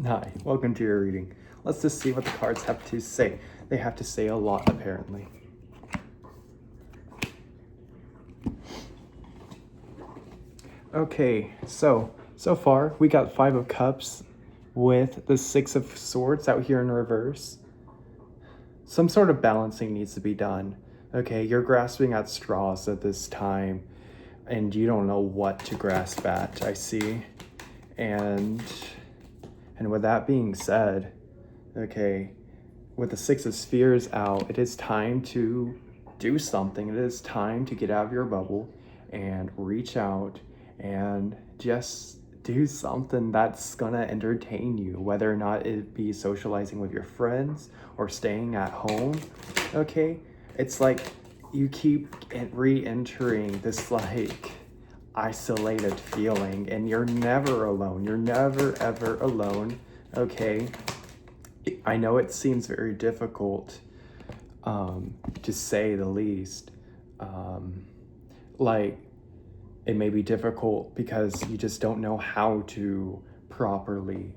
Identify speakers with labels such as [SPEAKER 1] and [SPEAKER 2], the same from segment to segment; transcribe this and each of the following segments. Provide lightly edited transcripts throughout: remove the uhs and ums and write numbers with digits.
[SPEAKER 1] Hi, welcome to your reading. Let's just see what the cards have to say. They have to say a lot, apparently. Okay, so far we got Five of Cups with the Six of Swords out here in reverse. Some sort of balancing needs to be done. Okay, you're grasping at straws at this time, and you don't know what to grasp at, I see. And with that being said, okay, with the Six of Spheres out, it is time to do something. It is time to get out of your bubble and reach out and just do something that's gonna entertain you, whether or not it be socializing with your friends or staying at home. Okay, it's like you keep re-entering this like isolated feeling, and you're never alone. You're never ever alone. Okay, I know it seems very difficult, to say the least. Like, it may be difficult because you just don't know how to properly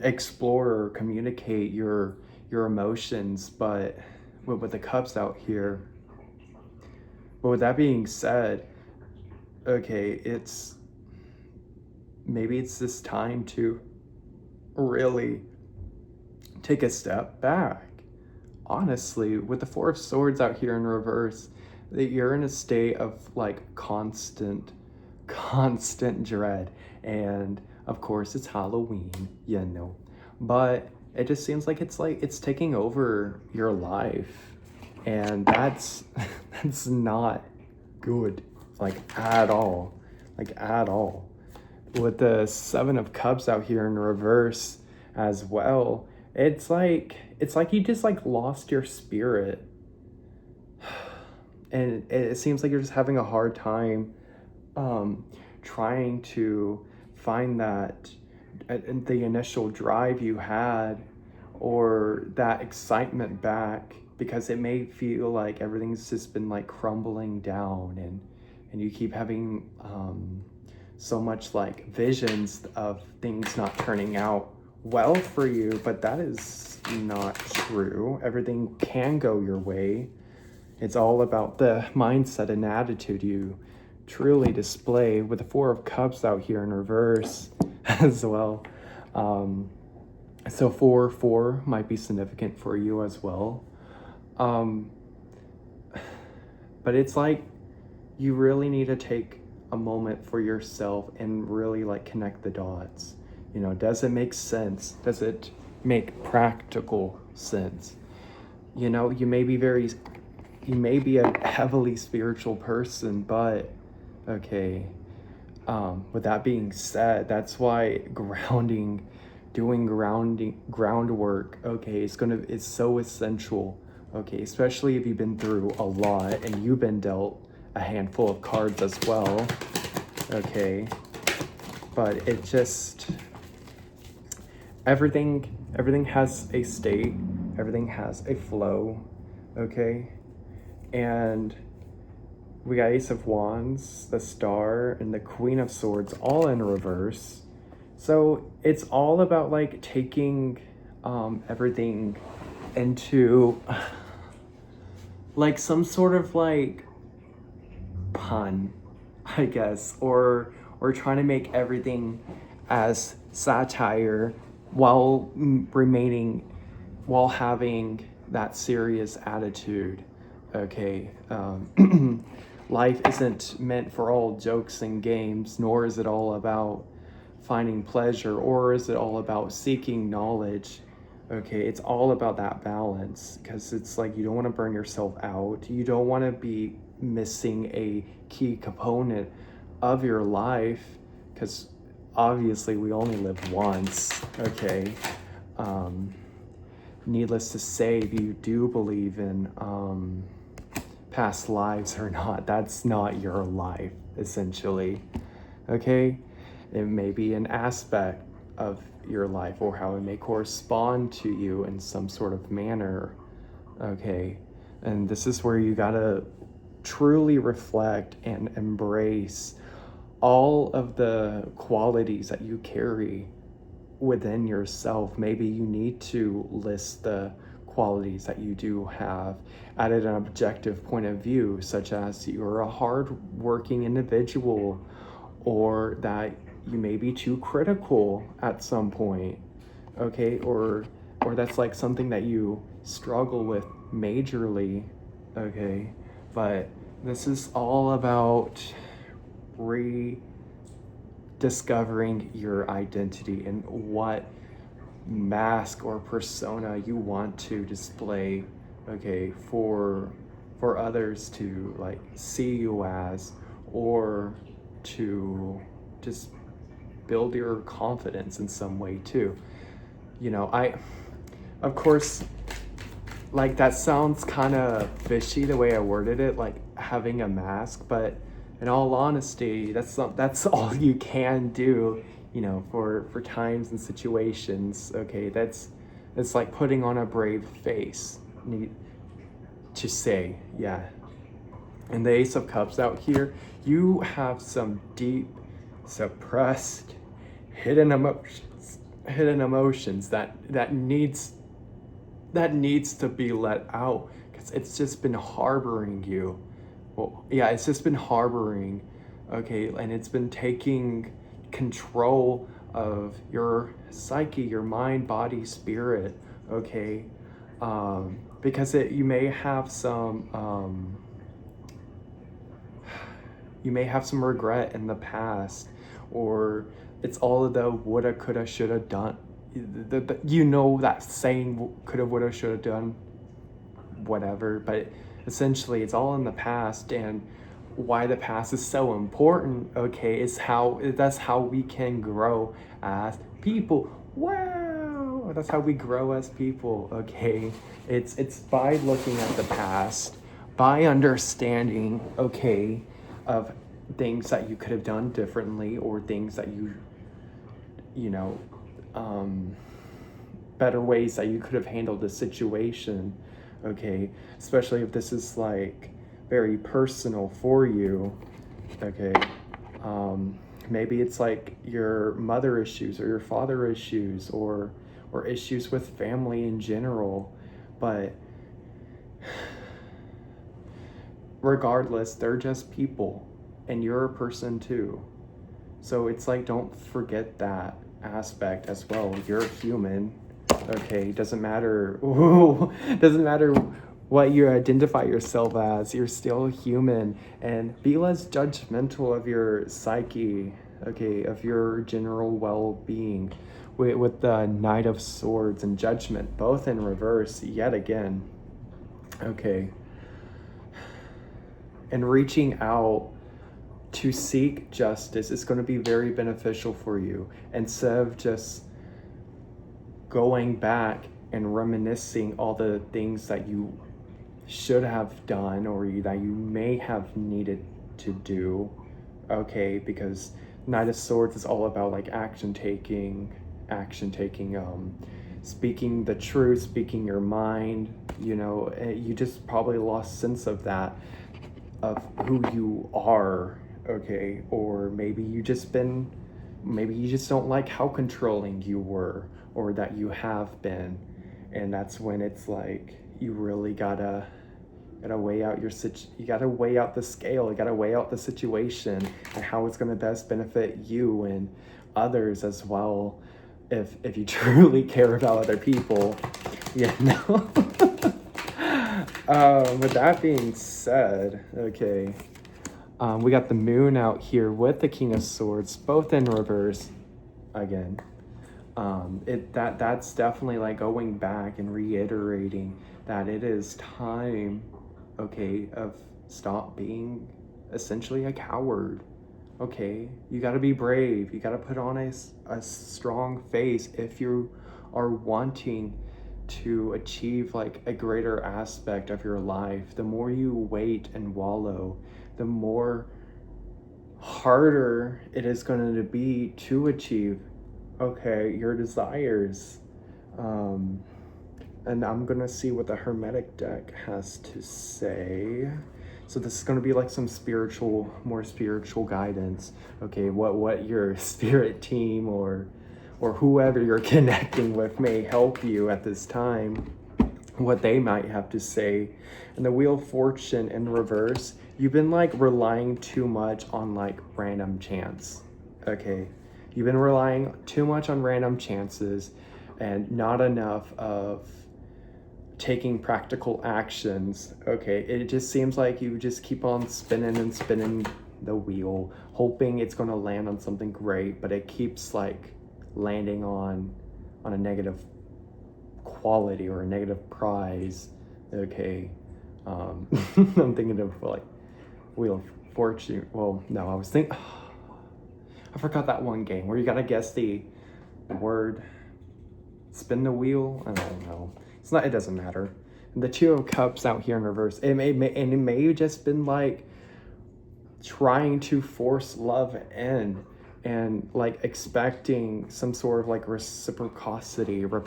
[SPEAKER 1] explore or communicate your emotions, but with the cups out here. But with that being said, okay, it's this time to really take a step back. Honestly, with the Four of Swords out here in reverse, that you're in a state of like constant dread. And of course it's Halloween, but it just seems like it's taking over your life, and that's that's not good, like at all, with the Seven of Cups out here in reverse as well. It's like you just like lost your spirit, and it seems like you're just having a hard time trying to find that the initial drive you had, or that excitement back, because it may feel like everything's just been like crumbling down, and you keep having so much like visions of things not turning out well for you, but that is not true. Everything can go your way. It's all about the mindset and attitude you truly display, with the Four of Cups out here in reverse as well. So 4 might be significant for you as well. But it's like you really need to take a moment for yourself and really like connect the dots. Does it make sense? Does it make practical sense? You may be a heavily spiritual person, but okay, with that being said, that's why doing groundwork, okay, it's so essential. Okay, especially if you've been through a lot and you've been dealt a handful of cards as well. Okay, but it just, everything has a state, everything has a flow. Okay, and we got Ace of Wands, the Star, and the Queen of Swords all in reverse. So it's all about like taking everything into like some sort of like pun, I guess, or trying to make everything as satire while while having that serious attitude. Okay, life isn't meant for all jokes and games, nor is it all about finding pleasure, or is it all about seeking knowledge. Okay, it's all about that balance, because it's like you don't want to burn yourself out. You don't want to be missing a key component of your life, because obviously we only live once. Okay, needless to say, if you do believe in past lives or not, that's not your life, essentially. Okay, it may be an aspect of your life, or how it may correspond to you in some sort of manner. Okay, and this is where you gotta truly reflect and embrace all of the qualities that you carry within yourself. Maybe you need to list the qualities that you do have at an objective point of view, such as you're a hard-working individual, or that you may be too critical at some point, okay, or that's like something that you struggle with majorly, okay. But this is all about rediscovering your identity and what mask or persona you want to display, okay, for others to like see you as, or to just build your confidence in some way too. You know, of course, like that sounds kind of fishy the way I worded it, like having a mask, but in all honesty, that's all you can do, you know, for times and situations, okay. It's like putting on a brave face, need to say, yeah. And the Ace of Cups out here, you have some deep, suppressed, hidden emotions that needs to be let out, because it's just been harboring you. Well, yeah, it's just been harboring, okay, and it's been taking control of your psyche, your mind, body, spirit, okay, because you may have some regret in the past, or it's all of the woulda, coulda, shoulda done. You know that saying, coulda, woulda, shoulda done, whatever, but essentially it's all in the past. And why the past is so important, okay, is that's how we can grow as people. Wow, that's how we grow as people, okay. It's by looking at the past, by understanding, okay, of things that you could have done differently, or things that you know, better ways that you could have handled the situation, okay, especially if this is like very personal for you, okay. Maybe it's like your mother issues or your father issues, or issues with family in general, but regardless, they're just people, and you're a person too. So it's like, don't forget that aspect as well. You're human, okay. Doesn't matter what you identify yourself as, you're still human. And be less judgmental of your psyche, okay, of your general well-being, with the Knight of Swords and Judgment both in reverse yet again, okay. And reaching out to seek justice is going to be very beneficial for you, instead of just going back and reminiscing all the things that you should have done, or that you may have needed to do, okay, because Knight of Swords is all about like action taking, speaking the truth, speaking your mind, you know. You just probably lost sense of that, of who you are, okay. Or maybe you just don't like how controlling you were, or that you have been. And that's when it's like, you really gotta weigh out you gotta weigh out the scale, you gotta weigh out the situation, and how it's gonna best benefit you and others as well, if you truly care about other people, you know. With that being said, okay, we got the Moon out here with the King of Swords, both in reverse again. That's definitely like going back and reiterating that it is time, okay, of stop being essentially a coward, okay. You got to be brave, you got to put on a strong face if you are wanting to achieve like a greater aspect of your life. The more you wait and wallow, the more harder it is going to be to achieve, okay, your desires. And I'm gonna see what the Hermetic deck has to say. So this is gonna be like some more spiritual guidance, okay. What your spirit team or or whoever you're connecting with may help you at this time, what they might have to say. And the Wheel of Fortune in reverse, you've been like relying too much on like random chance. Okay, you've been relying too much on random chances and not enough of taking practical actions. Okay, it just seems like you just keep on spinning and spinning the wheel, hoping it's going to land on something great, but it keeps like landing on a negative quality or a negative prize. Okay, I'm thinking of like Wheel of Fortune. Well, no, I was thinking, I forgot that one game where you gotta guess the word, spin the wheel. I don't know. It's not. It doesn't matter. And the Two of Cups out here in reverse. It may just been like trying to force love in and like expecting some sort of like reciprocity. There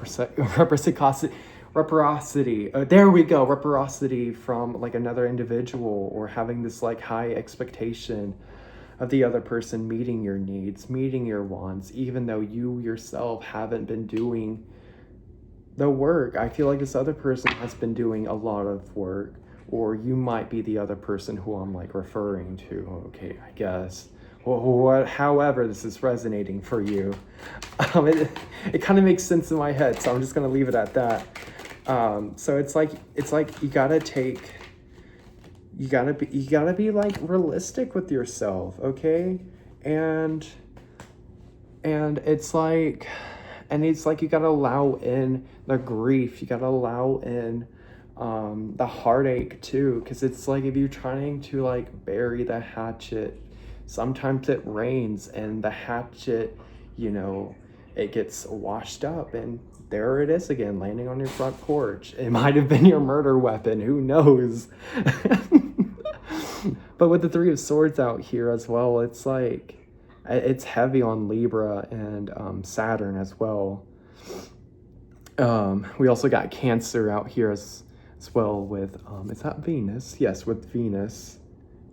[SPEAKER 1] we go. Reciprocity from like another individual, or having this like high expectation of the other person meeting your needs, meeting your wants, even though you yourself haven't been doing the work. I feel like this other person has been doing a lot of work, or you might be the other person who I'm like referring to. Okay, I guess. However this is resonating for you, it kind of makes sense in my head, so I'm just gonna leave it at that. So it's like you gotta be like realistic with yourself, okay? And it's like you gotta allow in the grief, you gotta allow in the heartache too, because it's like if you're trying to like bury the hatchet, sometimes it rains and the hatchet, it gets washed up, and there it is again, landing on your front porch. It might have been your murder weapon, who knows? But with the Three of Swords out here as well, it's like it's heavy on Libra and Saturn as well. We also got Cancer out here as well with is that Venus? Yes, with Venus.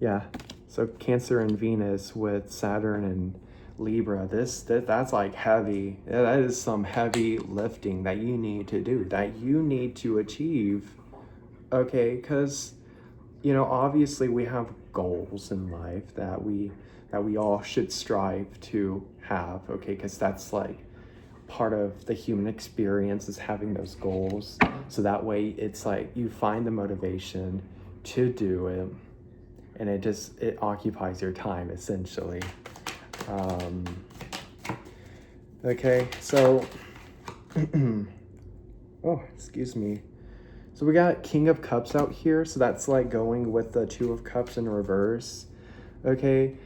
[SPEAKER 1] Yeah, so Cancer and Venus with Saturn and Libra. That's like heavy. That is some heavy lifting that you need to do, that you need to achieve. Okay, because obviously we have goals in life that we all should strive to have. Okay, because that's like part of the human experience, is having those goals, so that way it's like you find the motivation to do it, and it occupies your time essentially. Okay, so oh, excuse me. So we got King of Cups out here, so that's like going with the Two of Cups in reverse. Okay,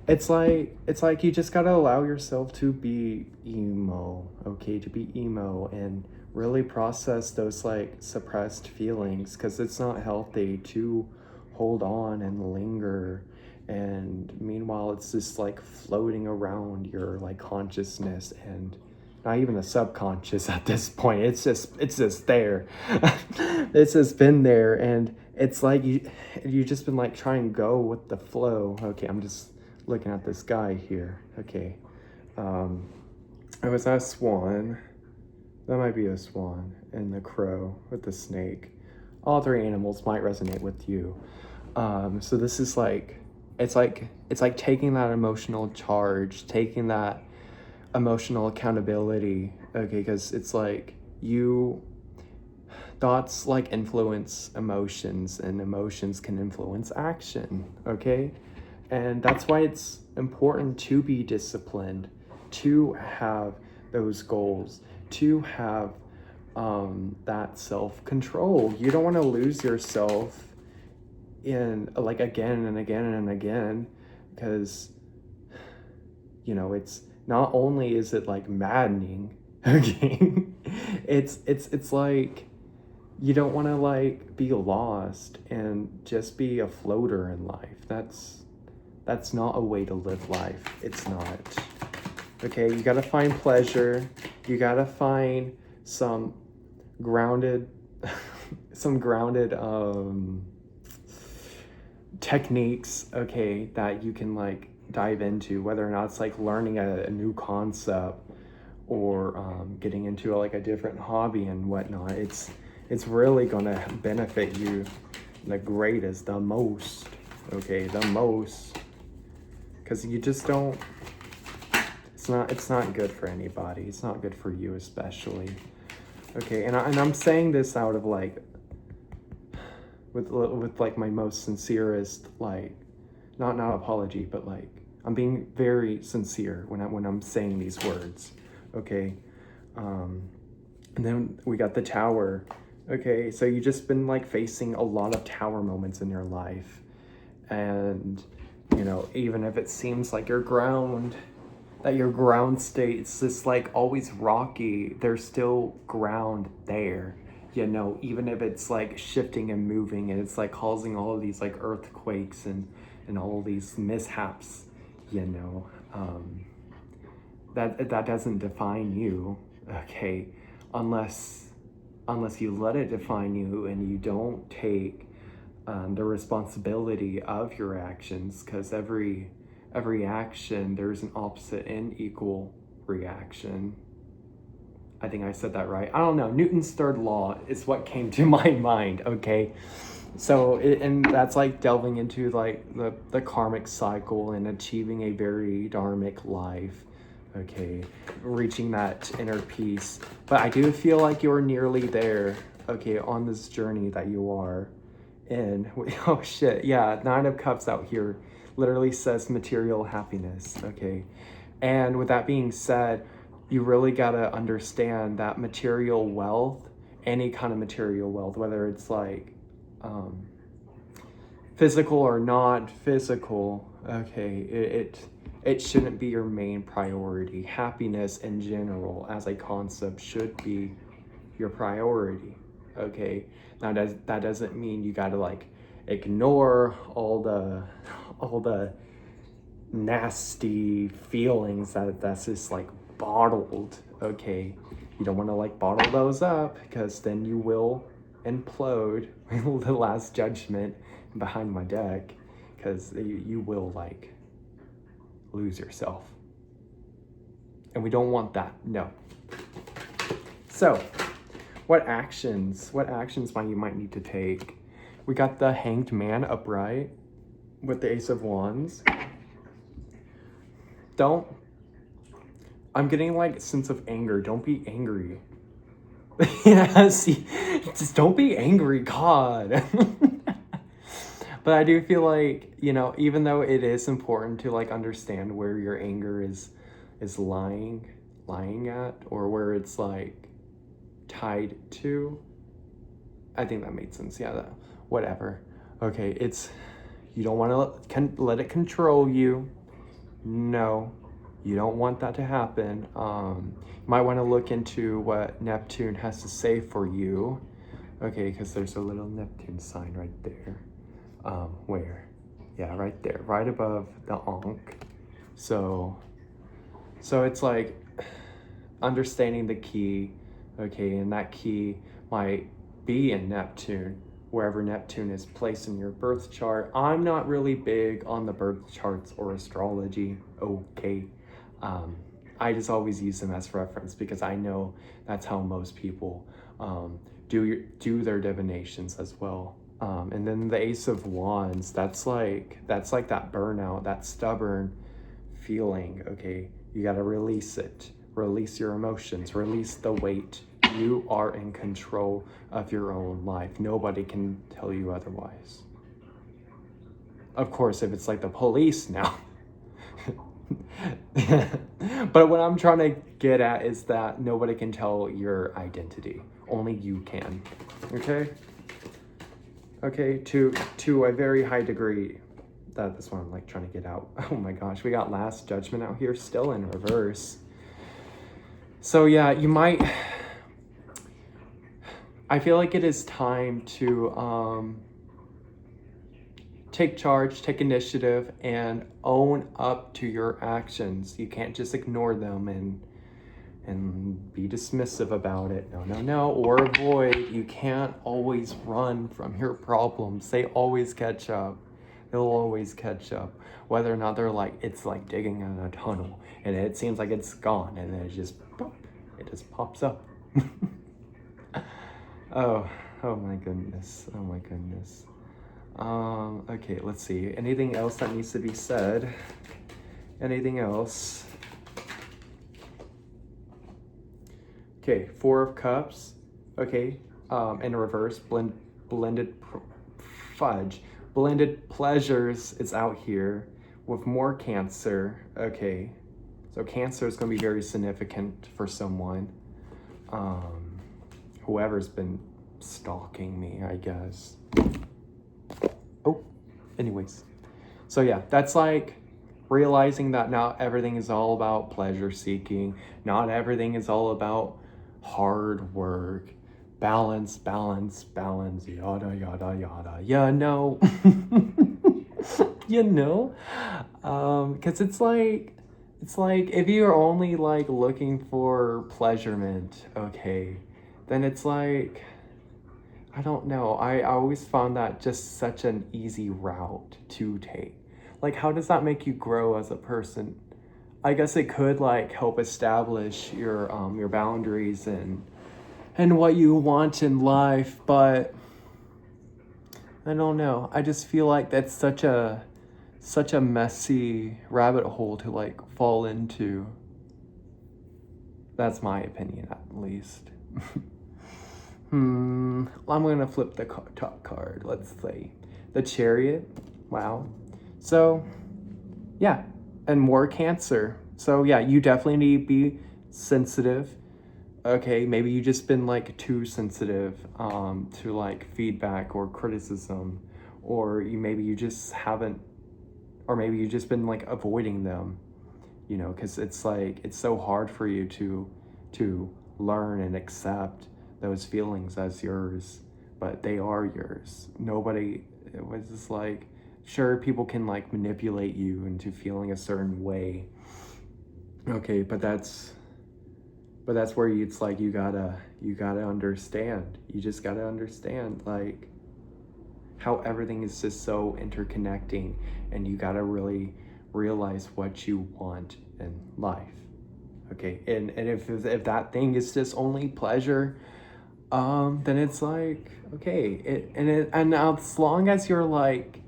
[SPEAKER 1] it's like you just gotta allow yourself to be emo, okay, to be emo and really process those like suppressed feelings, because it's not healthy to hold on and linger, and meanwhile it's just like floating around your like consciousness, and not even the subconscious at this point. It's just there. It's just been there, and it's like you just been like trying to go with the flow. Okay, I'm just looking at this guy here. Okay, was that a swan? That might be a swan, and the crow with the snake. All three animals might resonate with you. So this is like it's like taking that emotional charge, taking that emotional accountability. Okay, because it's like thoughts like influence emotions, and emotions can influence action. Okay, and that's why it's important to be disciplined, to have those goals, to have that self-control. You don't want to lose yourself in like again and again and again, because it's not only is it like maddening, okay, it's like you don't want to like be lost and just be a floater in life. That's not a way to live life. It's not. Okay, you gotta find pleasure. You gotta find some grounded techniques, okay, that you can like dive into, whether or not it's like learning a new concept, or getting into like a different hobby and whatnot. It's really gonna benefit you the greatest, the most, okay, the most, because you just don't, it's not good for anybody. It's not good for you especially, okay. And I'm saying this out of like with like my most sincerest, like not apology, but like I'm being very sincere when I'm saying these words, okay. And then we got the Tower. Okay, so you just been like facing a lot of Tower moments in your life, and you know, even if it seems like your ground state's just like always rocky, there's still ground there, you know, even if it's like shifting and moving, and it's like causing all of these like earthquakes and all of these mishaps, you know. That doesn't define you, okay, unless you let it define you and you don't take the responsibility of your actions, because every action, there's an opposite and equal reaction. I think I said that right. I don't know. Newton's third law is what came to my mind, okay? So, and that's like delving into like the karmic cycle and achieving a very dharmic life, okay? Reaching that inner peace. But I do feel like you're nearly there, okay, on this journey that you are in. Oh shit, yeah, 9 of Cups out here literally says material happiness, okay? And with that being said, you really gotta understand that material wealth, any kind of material wealth, whether it's like physical or not physical, okay, it shouldn't be your main priority. Happiness in general as a concept should be your priority, okay? Now that doesn't mean you gotta like ignore all the nasty feelings that's just like bottled, okay? You don't want to like bottle those up, because then you will implode. The Last Judgment behind my deck, because you will like lose yourself, and we don't want that. No. So what actions you might need to take? We got the Hanged Man upright with the Ace of Wands. I'm getting like a sense of anger. Don't be angry. Yeah, see, just don't be angry, God. But I do feel like, you know, even though it is important to like understand where your anger is lying at, or where it's like tied to, I think that made sense. Yeah, whatever. Okay, you don't want to let it control you. No, you don't want that to happen. You might want to look into what Neptune has to say for you. Okay, because there's a little Neptune sign right there. Where? Yeah, right there, right above the Ankh. So it's like understanding the key, okay, and that key might be in Neptune, wherever Neptune is placed in your birth chart. I'm not really big on the birth charts or astrology, okay. I just always use them as reference, because I know that's how most people do their divinations as well. And then the Ace of Wands, that's like that burnout, that stubborn feeling, okay? You gotta release it. Release your emotions, release the weight. You are in control of your own life. Nobody can tell you otherwise. Of course, if it's like the police now. But what I'm trying to get at is that nobody can tell your identity. Only you can, okay? Okay, to a very high degree. That's what I'm like trying to get out. Oh my gosh, we got Last Judgment out here still in reverse. So yeah, you might, I feel like it is time to take charge, take initiative, and own up to your actions. You can't just ignore them and be dismissive about it. No, or avoid. You can't always run from your problems. They always catch up. They'll always catch up. Whether or not they're like, it's like digging in a tunnel. and it seems like it's gone, and then it just pops up. Oh my goodness. Oh my goodness. Okay, let's see. Anything else that needs to be said? Anything else? Okay, Four of Cups. Okay, in reverse, blended fudge. Blended pleasures is out here with more Cancer. Okay, so Cancer is going to be very significant for someone. Whoever's been stalking me, I guess. Oh, anyways. So yeah, that's like realizing that not everything is all about pleasure seeking. Not everything is all about hard work. Balance, yada, yada, yada. Yeah, no. You know? Because it's like if you're only like looking for pleasurement, okay, then it's like, I don't know. I always found that just such an easy route to take. Like, how does that make you grow as a person? I guess it could like help establish your boundaries and what you want in life, but I don't know. I just feel like that's such a messy rabbit hole to like fall into. That's my opinion, at least. I'm gonna flip the top card. Let's say the Chariot. Wow. So yeah, and more Cancer. So yeah, you definitely need to be sensitive. Okay, maybe you just been like too sensitive to like feedback or criticism, or maybe you just haven't, or maybe you just been like avoiding them, you know, because it's like it's so hard for you to learn and accept those feelings as yours, but they are yours. Nobody, it was just like, sure, people can like manipulate you into feeling a certain way. Okay, but that's where it's like you gotta understand. You just gotta understand like how everything is just so interconnecting, and you gotta really realize what you want in life. Okay, and if that thing is just only pleasure, then it's like, okay, and as long as you're like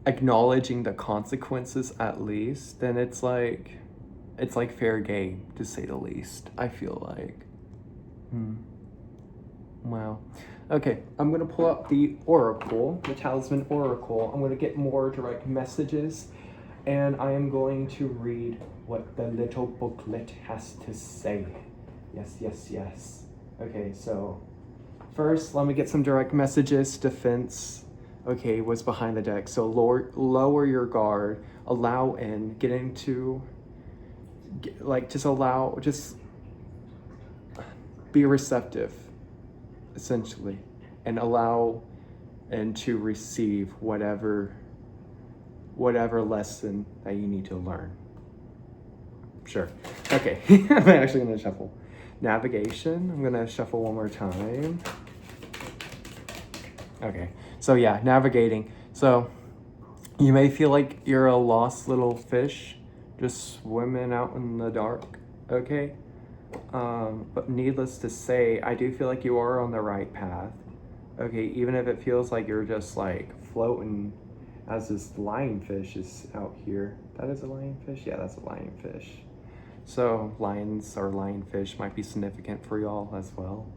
[SPEAKER 1] acknowledging the consequences at least, then it's like fair game, to say the least, I feel like. Wow. Okay, I'm gonna pull up the Oracle, the Talisman Oracle. I'm gonna get more direct messages, and I am going to read what the little booklet has to say. Yes. Okay, so first, let me get some direct messages. Defense, okay, was behind the deck. So lower your guard, allow in, get into, like, just be receptive, essentially, and allow and to receive whatever lesson that you need to learn. Sure. Okay, I'm actually gonna shuffle. Navigation, I'm gonna shuffle one more time. Okay, so yeah, navigating. So you may feel like you're a lost little fish just swimming out in the dark, okay? But needless to say, I do feel like you are on the right path, okay? Even if it feels like you're just like floating as this lionfish is out here. That is a lionfish? Yeah, that's a lionfish. So lions or lionfish might be significant for y'all as well.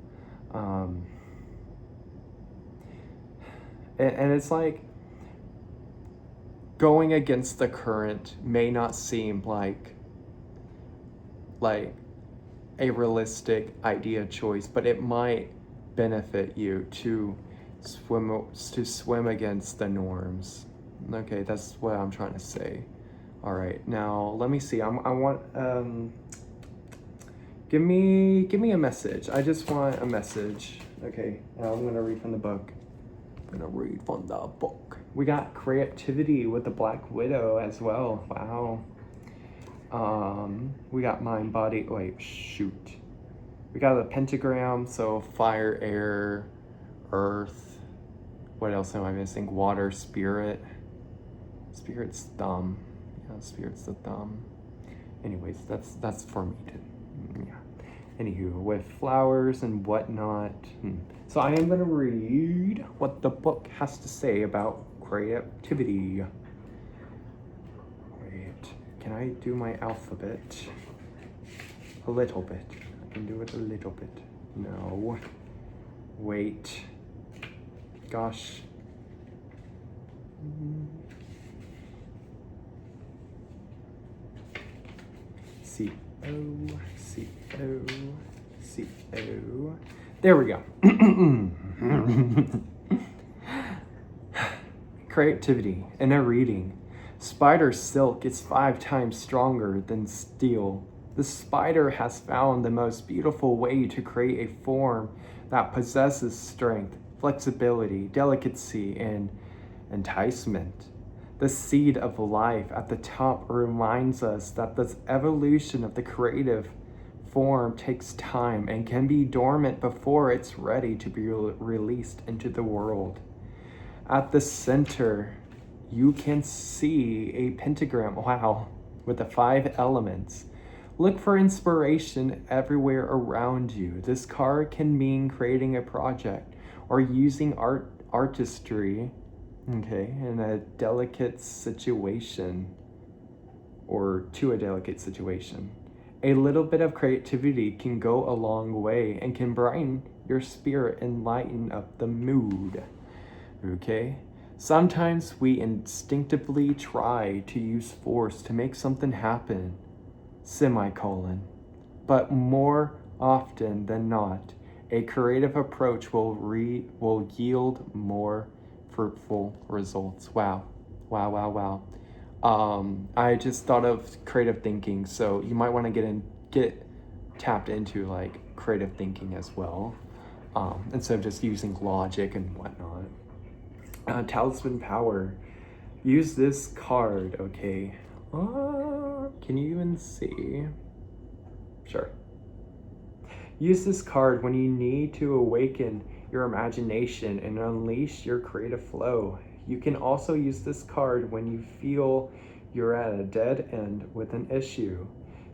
[SPEAKER 1] And it's like going against the current may not seem like a realistic idea choice, but it might benefit you to swim against the norms. Okay, that's what I'm trying to say. All right, now let me see. I want give me a message. I just want a message. Okay, now I'm gonna read from the book. We got creativity with the Black Widow as well. Wow. We got mind, body. Wait, shoot. We got the pentagram. So fire, air, earth. What else am I missing? Water, spirit. Spirit's thumb. Yeah, Spirit's the thumb. Anyways, that's for me to, yeah. Anywho, with flowers and whatnot. So I am gonna read what the book has to say about creativity. Wait, can I do my alphabet? A little bit. I can do it a little bit. No. Wait. Gosh. C-O, C-O, C-O. There we go. Creativity in a reading. Spider silk is 5 times stronger than steel. The spider has found the most beautiful way to create a form that possesses strength, flexibility, delicacy, and enticement. The seed of life at the top reminds us that the evolution of the creative form takes time and can be dormant before it's ready to be released into the world. At the center, you can see a pentagram, wow, with the 5 elements. Look for inspiration everywhere around you. This card can mean creating a project or using artistry, okay, in a delicate situation or to a delicate situation. A little bit of creativity can go a long way and can brighten your spirit and lighten up the mood, okay? Sometimes we instinctively try to use force to make something happen, semicolon. But more often than not, a creative approach will yield more fruitful results. Wow. Wow, wow, wow. I just thought of creative thinking, so you might want to get tapped into like creative thinking as well, instead of just using logic and whatnot. Talisman power. Use this card, okay? Can you even see? Sure. Use this card when you need to awaken your imagination and unleash your creative flow. You can also use this card when you feel you're at a dead end with an issue.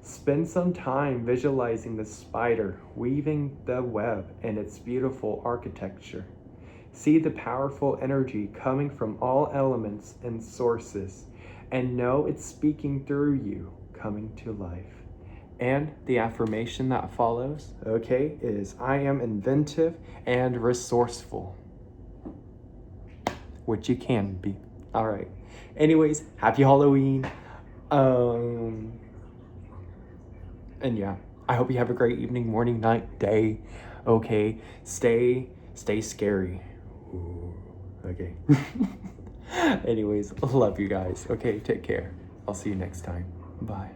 [SPEAKER 1] Spend some time visualizing the spider weaving the web and its beautiful architecture. See the powerful energy coming from all elements and sources, and know it's speaking through you, coming to life. And the affirmation that follows, okay, is I am inventive and resourceful. Which you can be. All right. Anyways, happy Halloween. And yeah, I hope you have a great evening, morning, night, day. Okay, stay scary. Ooh, okay. Anyways, love you guys. Okay, take care. I'll see you next time. Bye.